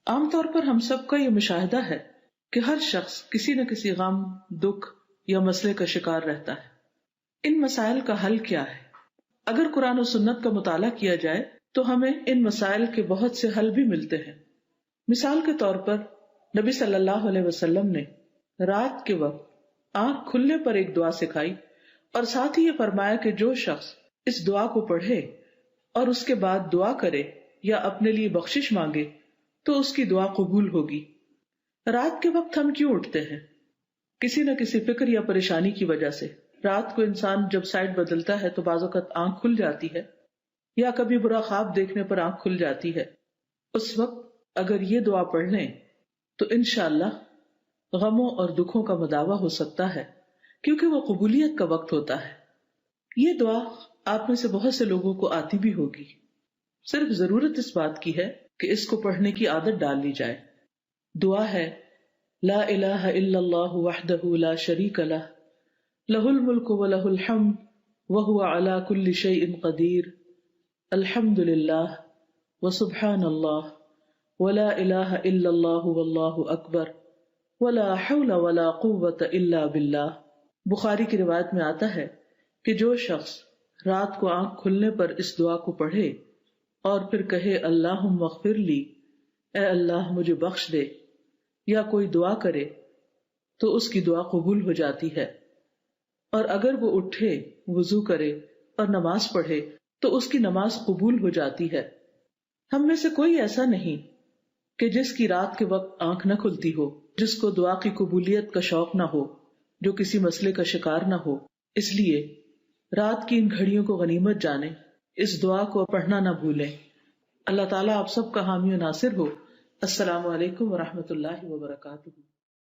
عام طور پر ہم سب کا یہ مشاہدہ ہے کہ ہر شخص کسی نہ کسی غم، دکھ یا مسئلے کا شکار رہتا ہے۔ ان مسائل کا حل کیا ہے؟ اگر قرآن و سنت کا مطالعہ کیا جائے تو ہمیں ان مسائل کے بہت سے حل بھی ملتے ہیں۔ مثال کے طور پر نبی صلی اللہ علیہ وسلم نے رات کے وقت آنکھ کھلنے پر ایک دعا سکھائی اور ساتھ ہی یہ فرمایا کہ جو شخص اس دعا کو پڑھے اور اس کے بعد دعا کرے یا اپنے لیے بخشش مانگے تو اس کی دعا قبول ہوگی۔ رات کے وقت ہم کیوں اٹھتے ہیں؟ کسی نہ کسی فکر یا پریشانی کی وجہ سے۔ رات کو انسان جب سائڈ بدلتا ہے تو بعض اوقات آنکھ کھل جاتی ہے، یا کبھی برا خواب دیکھنے پر آنکھ کھل جاتی ہے۔ اس وقت اگر یہ دعا پڑھ لیں تو انشاءاللہ غموں اور دکھوں کا مداوع ہو سکتا ہے، کیونکہ وہ قبولیت کا وقت ہوتا ہے۔ یہ دعا آپ میں سے بہت سے لوگوں کو آتی بھی ہوگی، صرف ضرورت اس بات کی ہے کہ اس کو پڑھنے کی عادت ڈال لی جائے۔ دعا ہے لا الہ الا اللہ وحدہ لا شریک لہ لہ الملک ولہ الحمد وہو علی کل شیء قدیر الحمد للہ وسبحان اللہ ولا الہ الا اللہ واللہ اکبر ولا حول ولا قوۃ الا باللہ۔ بخاری کی روایت میں آتا ہے کہ جو شخص رات کو آنکھ کھلنے پر اس دعا کو پڑھے اور پھر کہے اللہم اغفر لی، اے اللہ مجھے بخش دے، یا کوئی دعا کرے تو اس کی دعا قبول ہو جاتی ہے۔ اور اگر وہ اٹھے، وضو کرے اور نماز پڑھے تو اس کی نماز قبول ہو جاتی ہے۔ ہم میں سے کوئی ایسا نہیں کہ جس کی رات کے وقت آنکھ نہ کھلتی ہو، جس کو دعا کی قبولیت کا شوق نہ ہو، جو کسی مسئلے کا شکار نہ ہو۔ اس لیے رات کی ان گھڑیوں کو غنیمت جانیں، اس دعا کو پڑھنا نہ بھولیں۔ اللہ تعالیٰ آپ سب کا حامی و ناصر ہو۔ السلام علیکم ورحمۃ اللہ وبرکاتہ۔